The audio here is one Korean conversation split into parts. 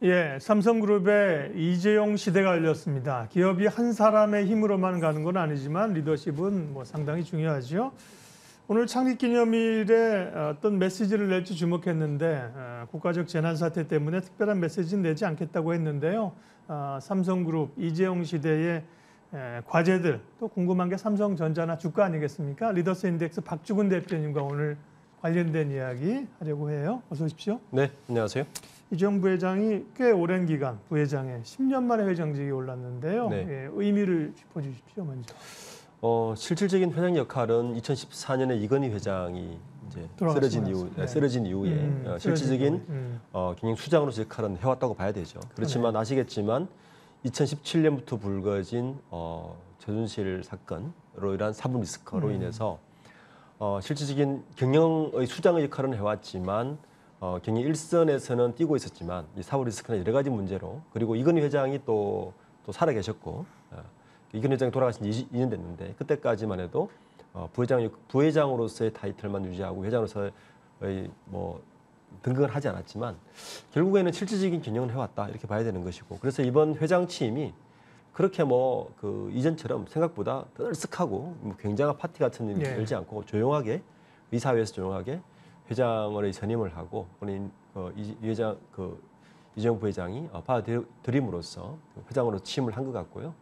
예, 삼성그룹의 이재용 시대가 열렸습니다. 기업이 한 사람의 힘으로만 가는 건 아니지만 리더십은 상당히 중요하죠. 오늘 창립기념일에 어떤 메시지를 낼지 주목했는데 국가적 재난사태 때문에 특별한 메시지는 내지 않겠다고 했는데요. 삼성그룹 이재용 시대의 과제들, 또 궁금한 게 삼성전자나 주가 아니겠습니까? 리더스 인덱스 박주근 대표님과 오늘 관련된 이야기 하려고 해요. 어서 오십시오. 네, 안녕하세요. 이재용 부회장이 꽤 오랜 기간 부회장에 10년 만에 회장직에 올랐는데요. 네. 예, 의미를 짚어주십시오, 먼저. 실질적인 회장 역할은 2014년에 이건희 회장이 이제 쓰러진 이후에 실질적인 경영 수장으로서 역할은 해왔다고 봐야 되죠. 그렇지만 아시겠지만 2017년부터 불거진 최순실 사건으로 인한 사법 리스크로 인해서 실질적인 경영의 수장의 역할은 해왔지만 경영 일선에서는 뛰고 있었지만 이 사법 리스크나 여러 가지 문제로, 그리고 이건희 회장이 또 살아계셨고 이건희 회장이 돌아가신 지 2년 됐는데 그때까지만 해도 부회장으로서의 타이틀만 유지하고 회장으로서의 등극을 하지 않았지만 결국에는 실질적인 경영을 해왔다, 이렇게 봐야 되는 것이고, 그래서 이번 회장 취임이 그렇게 이전처럼 생각보다 떠들썩하고 굉장한 파티 같은 일이 열지 않고 조용하게 이사회에서 조용하게 회장을 전임을 하고 이재용 부회장이 받아들임으로써 회장으로 취임을 한 것 같고요.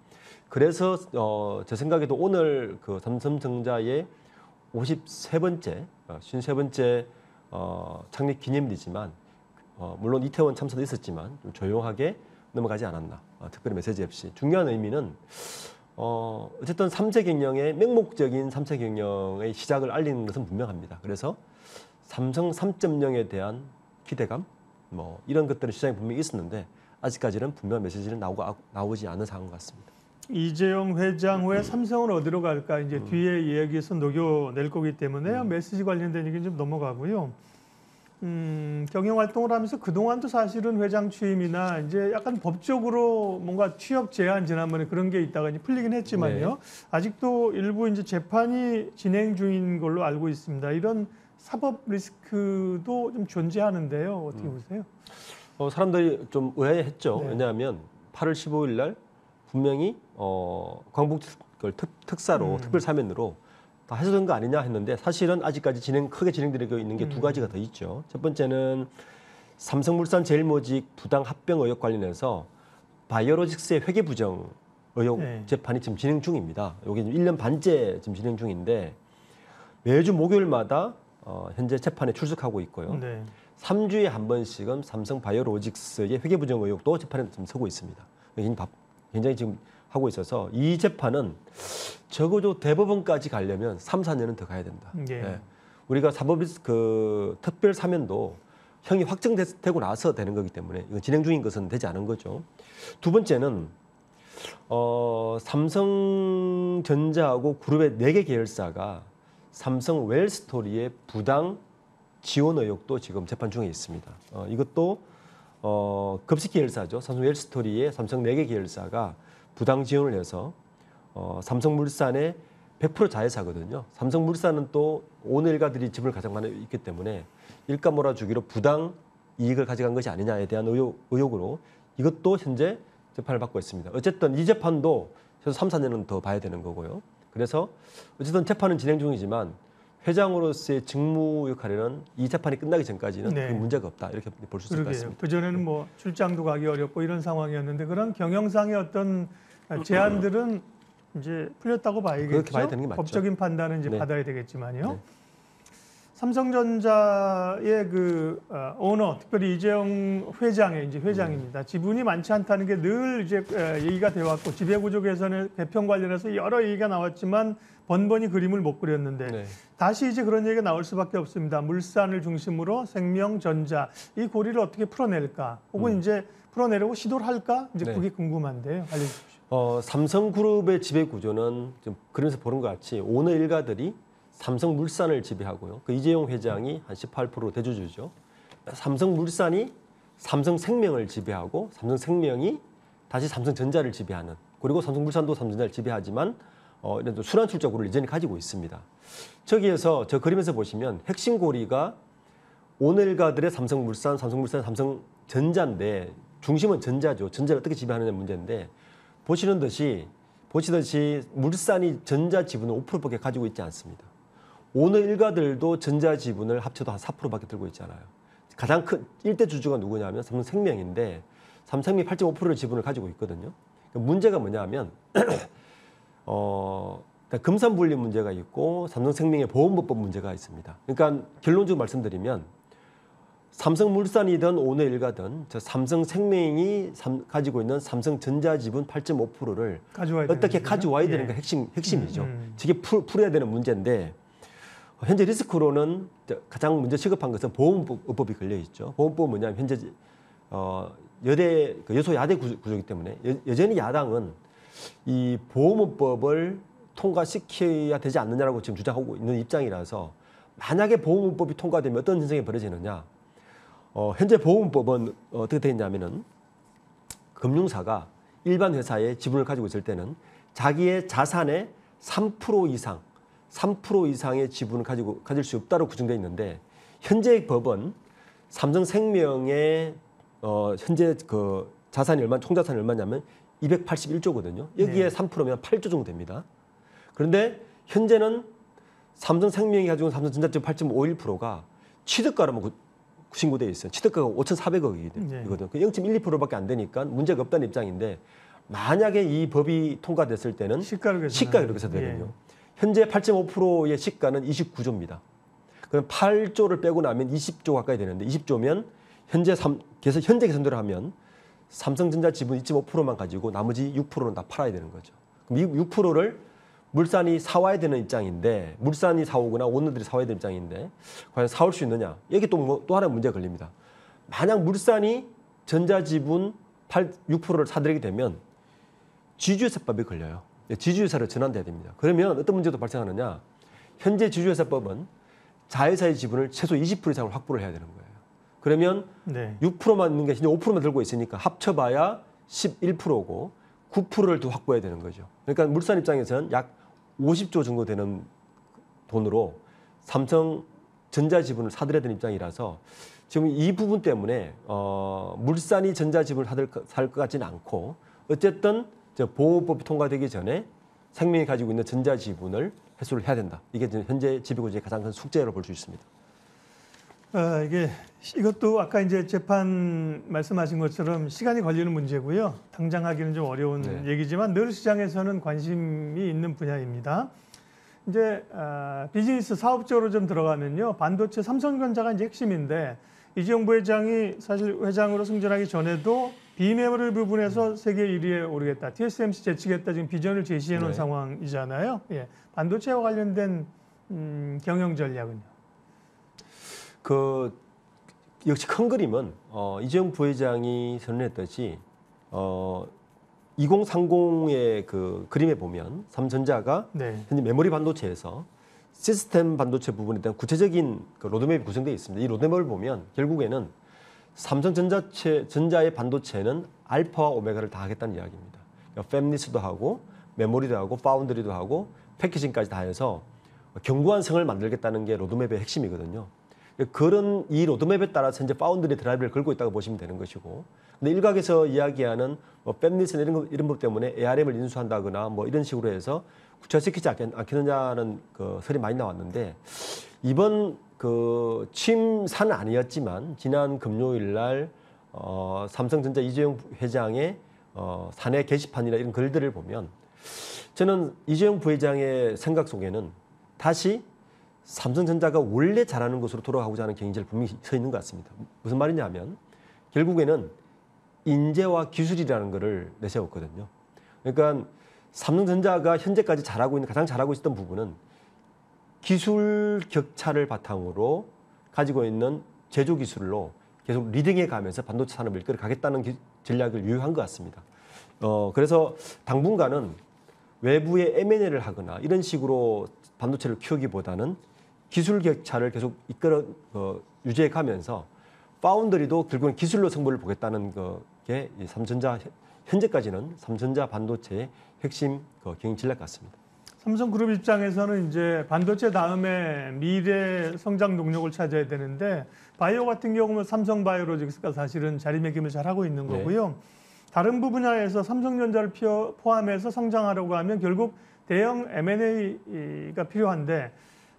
그래서 제 생각에도 오늘 삼성전자의 53번째 창립 기념일이지만 물론 이태원 참사도 있었지만 좀 조용하게 넘어가지 않았나. 특별히 메시지 없이. 중요한 의미는 어쨌든 3세 경영의 맹목적인 3세 경영의 시작을 알리는 것은 분명합니다. 그래서 삼성 3.0에 대한 기대감 이런 것들은 시장에 분명히 있었는데 아직까지는 분명한 메시지는 나오지 않은 상황 같습니다. 이재용 회장 후에 삼성은 어디로 갈까 이제 뒤에 이야기에서 녹여낼 거기 때문에 메시지 관련된 얘기는 좀 넘어가고요. 경영 활동을 하면서 그동안도 사실은 회장 취임이나 이제 약간 법적으로 뭔가 취업 제한 지난번에 그런 게 있다가 이제 풀리긴 했지만요. 네. 아직도 일부 이제 재판이 진행 중인 걸로 알고 있습니다. 이런 사법 리스크도 좀 존재하는데요. 어떻게 보세요? 사람들이 좀 의아해했죠. 네. 왜냐하면 8월 15일 날 분명히 광복 특사로 특별 사면으로 다 해소된 거 아니냐 했는데 사실은 아직까지 크게 진행되고 있는 게 두 가지가 더 있죠. 첫 번째는 삼성물산 제일모직 부당 합병 의혹 관련해서 바이오로직스의 회계 부정 의혹 재판이 지금 진행 중입니다. 여기 1년 반째 지금 진행 중인데 매주 목요일마다 현재 재판에 출석하고 있고요. 3주에 한 번씩은 삼성 바이오로직스의 회계 부정 의혹도 재판에 지금 서고 있습니다. 굉장히 지금 하고 있어서 이 재판은 적어도 대법원까지 가려면 3, 4년은 더 가야 된다. 네. 우리가 특별 사면도 형이 확정되고 나서 되는 거기 때문에 이건 진행 중인 것은 되지 않은 거죠. 두 번째는 삼성전자하고 그룹의 4개 계열사가 삼성 웰스토리의 부당 지원 의혹도 지금 재판 중에 있습니다. 이것도 급식 계열사죠. 삼성 웰스토리의 삼성 4개 계열사가 부당 지원을 해서 삼성물산의 100% 자회사거든요. 삼성물산은 또 오너 일가들이 지분을 가장 많이 있기 때문에 일가 몰아주기로 부당 이익을 가져간 것이 아니냐에 대한 의혹으로 이것도 현재 재판을 받고 있습니다. 어쨌든 이 재판도 최소 3, 4년은 더 봐야 되는 거고요. 그래서 어쨌든 재판은 진행 중이지만 회장으로서의 직무 역할에는 이 재판이 끝나기 전까지는 큰 문제가 없다, 이렇게 볼 수 있을 것 같습니다. 그전에는 출장도 가기 어렵고 이런 상황이었는데 그런 경영상의 어떤 제한들은 이제 풀렸다고 봐야겠죠. 그렇게 봐야 되는 게 맞죠. 법적인 판단은 이제 받아야 되겠지만요. 삼성전자의 오너, 특별히 이재용 회장의 이제 회장입니다. 지분이 많지 않다는 게 늘 이제 얘기가 되어 왔고 지배구조 개선 개편 관련해서 여러 얘기가 나왔지만 번번이 그림을 못 그렸는데 다시 이제 그런 얘기가 나올 수밖에 없습니다. 물산을 중심으로 생명, 전자 이 고리를 어떻게 풀어낼까? 혹은 이제 풀어내려고 시도를 할까? 이제 그게 궁금한데요. 알려주십시오. 삼성그룹의 지배구조는 좀 그러면서 보는 것 같이 오너 일가들이 삼성물산을 지배하고요. 이재용 회장이 한 18% 대주주죠. 삼성물산이 삼성생명을 지배하고 삼성생명이 다시 삼성전자를 지배하는, 그리고 삼성물산도 삼성전자를 지배하지만 이런 순환출자구를 여전히 가지고 있습니다. 저기에서 저 그림에서 보시면 핵심 고리가 오너 일가들의 삼성물산, 삼성전자인데 중심은 전자죠. 전자를 어떻게 지배하느냐 문제인데 보시듯이 물산이 전자 지분을 5%밖에 가지고 있지 않습니다. 오너 일가들도 전자 지분을 합쳐도 한 4%밖에 들고 있잖아요. 가장 큰 일대 주주가 누구냐면 삼성생명인데 삼성생명이 8.5%의 지분을 가지고 있거든요. 문제가 뭐냐면 그러니까 금산분리 문제가 있고 삼성생명의 보험법법 문제가 있습니다. 그러니까 결론적으로 말씀드리면 삼성물산이든 오너일가든 저 삼성생명이 가지고 있는 삼성전자 지분 8.5%를 어떻게 가져와야 되는 게 핵심이죠. 저게 풀어야 되는 문제인데 현재 리스크로는 가장 먼저 취급한 것은 보험법이 걸려 있죠. 보험법은 뭐냐면 현재 여소야대 구조이기 때문에 여전히 야당은 이 보험법을 통과시켜야 되지 않느냐라고 지금 주장하고 있는 입장이라서 만약에 보험법이 통과되면 어떤 현상이 벌어지느냐. 현재 보험법은 어떻게 되어 있냐면은 금융사가 일반 회사에 지분을 가지고 있을 때는 자기의 자산의 3% 이상의 지분을 가질 수 없다고 규정되어 있는데 현재 법은 삼성생명의 현재 그 자산이 총자산이 얼마냐면 281조거든요. 여기에 3%면 8조 정도 됩니다. 그런데 현재는 삼성생명이 가지고 있는 삼성전자 지분 8.51%가 취득가로만 신고되어 있어요. 취득가가 5,400억이거든요. 0.12%밖에 안 되니까 문제가 없다는 입장인데 만약에 이 법이 통과됐을 때는 시가가 그렇게 써야 되거든요. 현재 8.5%의 시가는 29조입니다. 그럼 8조를 빼고 나면 20조 가까이 되는데 20조면 현재 계산대로 하면 삼성전자 지분 2.5%만 가지고 나머지 6%는 다 팔아야 되는 거죠. 그럼 이 6%를 물산이 사와야 되는 입장인데 물산이 사오거나 오너들이 사와야 되는 입장인데 과연 사올 수 있느냐? 여기 또 하나 문제가 걸립니다. 만약 물산이 전자지분 6%를 사들이게 되면 지주회사법이 걸려요. 지주회사로 전환돼야 됩니다. 그러면 어떤 문제도 발생하느냐? 현재 지주회사법은 자회사의 지분을 최소 20% 이상을 확보를 해야 되는 거예요. 그러면 6%만 있는 게 현재 5%만 들고 있으니까 합쳐봐야 11%고 9%를 더 확보해야 되는 거죠. 그러니까 물산 입장에서는 약 50조 정도 되는 돈으로 삼성 전자지분을 사들여야 되는 입장이라서 지금 이 부분 때문에 물산이 전자지분을 살 것 같지는 않고 어쨌든 보호법이 통과되기 전에 생명이 가지고 있는 전자지분을 회수를 해야 된다. 이게 현재 지배구조의 가장 큰 숙제로 볼 수 있습니다. 이것도 아까 이제 재판 말씀하신 것처럼 시간이 걸리는 문제고요. 당장 하기는 좀 어려운 얘기지만 늘 시장에서는 관심이 있는 분야입니다. 이제 비즈니스 사업적으로 좀 들어가면요, 반도체 삼성전자가 이제 핵심인데 이재용 부회장이 사실 회장으로 승진하기 전에도 비메모리 부분에서 세계 1위에 오르겠다, TSMC 제치겠다 지금 비전을 제시해 놓은 상황이잖아요. 반도체와 관련된 경영 전략은요? 역시 큰 그림은 이재용 부회장이 선언했듯이 2030의 그 그림에 보면 삼성전자가 현재 메모리 반도체에서 시스템 반도체 부분에 대한 구체적인 그 로드맵이 구성되어 있습니다. 이 로드맵을 보면 결국에는 삼성전자의 반도체는 알파와 오메가를 다 하겠다는 이야기입니다. 그러니까 팹리스도 하고 메모리도 하고 파운드리도 하고 패키징까지 다 해서 견고한 성을 만들겠다는 게 로드맵의 핵심이거든요. 그런 이 로드맵에 따라서 현재 파운드리 드라이브를 걸고 있다고 보시면 되는 것이고, 근데 일각에서 이야기하는 팹리스 이런 것 때문에 ARM을 인수한다거나 뭐 이런 식으로 해서 구체화시키지 않겠느냐는 그 설이 많이 나왔는데 이번 그 취임사는 아니었지만 지난 금요일 날 삼성전자 이재용 회장의 사내 게시판이나 이런 글들을 보면 저는 이재용 부회장의 생각 속에는 다시 삼성전자가 원래 잘하는 것으로 돌아가고자 하는 경쟁을 분명히 서 있는 것 같습니다. 무슨 말이냐 하면 결국에는 인재와 기술이라는 것을 내세웠거든요. 그러니까 삼성전자가 현재까지 가장 잘하고 있었던 부분은 기술 격차를 바탕으로 가지고 있는 제조 기술로 계속 리딩해 가면서 반도체 산업을 이끌어가겠다는 전략을 유효한 것 같습니다. 그래서 당분간은 외부에 M&A를 하거나 이런 식으로 반도체를 키우기보다는 기술 격차를 계속 유지해 가면서 파운드리도 결국은 기술로 승부를 보겠다는 게 현재까지는 삼성전자 반도체의 핵심 경영 전략 같습니다. 삼성그룹 입장에서는 이제 반도체 다음에 미래 성장 동력을 찾아야 되는데 바이오 같은 경우는 삼성바이오로직스가 사실은 자리매김을 잘 하고 있는 거고요. 다른 분야에서 삼성전자를 포함해서 성장하려고 하면 결국 대형 M&A가 필요한데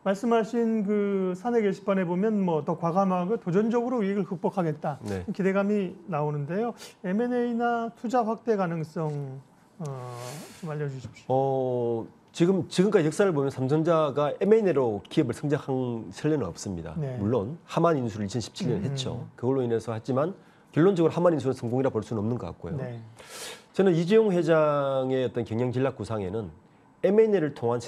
말씀하신 그 사내 게시판에 보면 뭐 더 과감하고 도전적으로 위기를 극복하겠다 기대감이 나오는데요. M&A나 투자 확대 가능성 좀 알려주십시오. 지금까지 역사를 보면 삼성전자가 M&A로 기업을 성장한 설례는 없습니다. 물론 하만 인수를 2017년에 했죠. 그걸로 인해서 했지만 결론적으로 하만 인수는 성공이라 볼 수는 없는 것 같고요. 저는 이재용 회장의 어떤 경영 전략 구상에는 M&A를 통한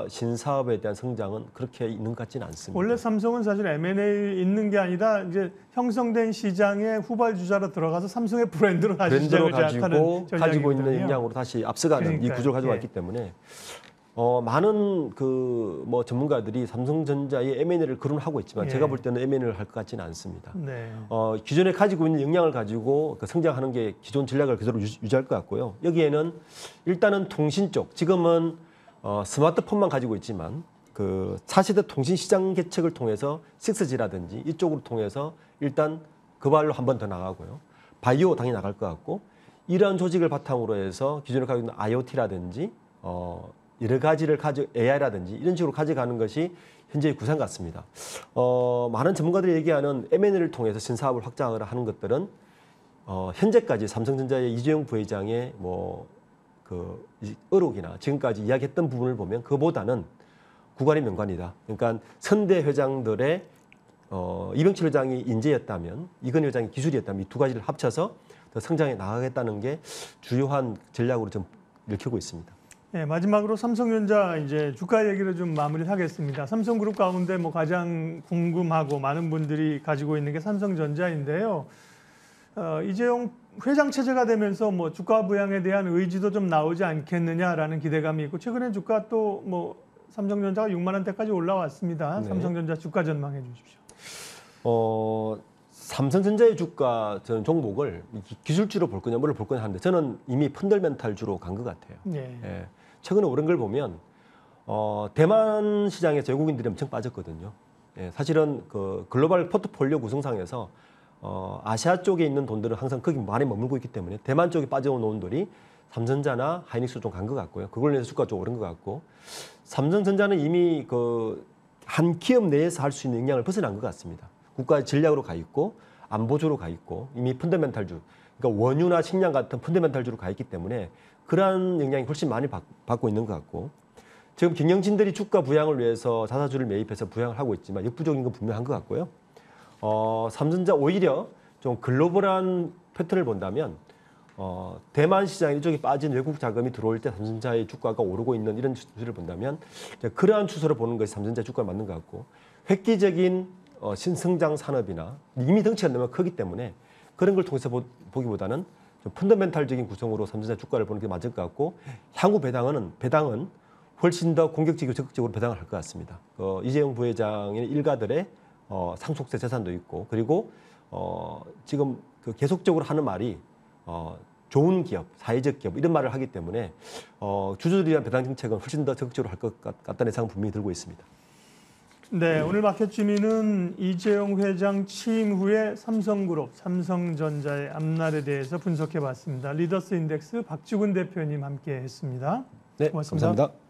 신사업에 대한 성장은 그렇게 있는 것 같지는 않습니다. 원래 삼성은 사실 M&A 있는 게 아니라 이제 형성된 시장의 후발주자로 들어가서 삼성의 브랜드로 다시 시장을 가지고 있는 역량으로 다시 앞서가는 이 구조를 가지고 왔기 때문에 많은 뭐 전문가들이 삼성전자의 M&A를 거론하고 있지만 제가 볼 때는 M&A를 할 것 같지는 않습니다. 기존에 가지고 있는 역량을 가지고 그 성장하는 게 기존 전략을 그대로 유지할 것 같고요. 여기에는 일단은 통신 쪽, 지금은 스마트폰만 가지고 있지만 그 차세대 통신 시장 개척을 통해서 6G라든지 이쪽으로 통해서 일단 그 발로 한 번 더 나가고요. 바이오 당연히 나갈 것 같고 이러한 조직을 바탕으로 해서 기존에 가지고 있는 IoT라든지 여러 가지를 AI라든지 이런 식으로 가져가는 것이 현재의 구상 같습니다. 많은 전문가들이 얘기하는 M&A를 통해서 신사업을 확장하거나 하는 것들은 현재까지 삼성전자의 이재용 부회장의 그 의록이나 지금까지 이야기했던 부분을 보면 그보다는 구관의 명관이다. 그러니까 선대 회장들의 이병철 회장이 인재였다면 이건희 회장이 기술이었다면 이 두 가지를 합쳐서 더 성장해 나가겠다는 게 주요한 전략으로 좀 읽히고 있습니다. 네, 마지막으로 삼성전자 이제 주가 얘기를 좀 마무리하겠습니다. 삼성그룹 가운데 뭐 가장 궁금하고 많은 분들이 가지고 있는 게 삼성전자인데요. 이재용 회장 체제가 되면서 뭐 주가 부양에 대한 의지도 좀 나오지 않겠느냐라는 기대감이 있고 최근에 주가 또 뭐 삼성전자가 6만 원대까지 올라왔습니다. 삼성전자 주가 전망해 주십시오. 삼성전자의 주가 저는 종목을 기술주로 볼 거냐 뭐를 볼 거냐 하는데 저는 이미 펀더멘탈주로 간 것 같아요. 최근에 오른 걸 보면 대만 시장에서 외국인들이 엄청 빠졌거든요. 사실은 그 글로벌 포트폴리오 구성상에서 아시아 쪽에 있는 돈들은 항상 거기 많이 머물고 있기 때문에 대만 쪽에 빠져온 돈들이 삼성전자나 하이닉스 좀 간 것 같고요. 그걸로 인해서 주가가 좀 오른 것 같고 삼성전자는 이미 그 한 기업 내에서 할 수 있는 역량을 벗어난 것 같습니다. 국가의 전략으로 가 있고 안보주로 가 있고 이미 펀더멘탈주, 그러니까 원유나 식량 같은 펀더멘탈주로 가 있기 때문에 그러한 역량이 훨씬 많이 받고 있는 것 같고 지금 경영진들이 주가 부양을 위해서 자사주를 매입해서 부양을 하고 있지만 역부족인 건 분명한 것 같고요. 삼성전자 오히려 좀 글로벌한 패턴을 본다면 대만 시장 이쪽에 빠진 외국 자금이 들어올 때 삼성전자의 주가가 오르고 있는 이런 추세를 본다면 그러한 추세로 보는 것이 삼성전자 주가에 맞는 것 같고 획기적인 신성장 산업이나 이미 덩치가 너무 크기 때문에 그런 걸 통해서 보기보다는 좀 펀더멘탈적인 구성으로 삼성전자 주가를 보는 게 맞을 것 같고 향후 배당은 훨씬 더 공격적이고 적극적으로 배당을 할 것 같습니다. 이재용 부회장의 일가들의 상속세 재산도 있고 그리고 지금 그 계속적으로 하는 말이 좋은 기업, 사회적 기업 이런 말을 하기 때문에 주주들에 대한 배당 정책은 훨씬 더 적극적으로 할 것 같다는 예상은 분명히 들고 있습니다. 네, 오늘 마켓 주민은 이재용 회장 취임 후에 삼성그룹, 삼성전자의 앞날에 대해서 분석해봤습니다. 리더스 인덱스 박주근 대표님 함께했습니다. 네, 고맙습니다. 감사합니다.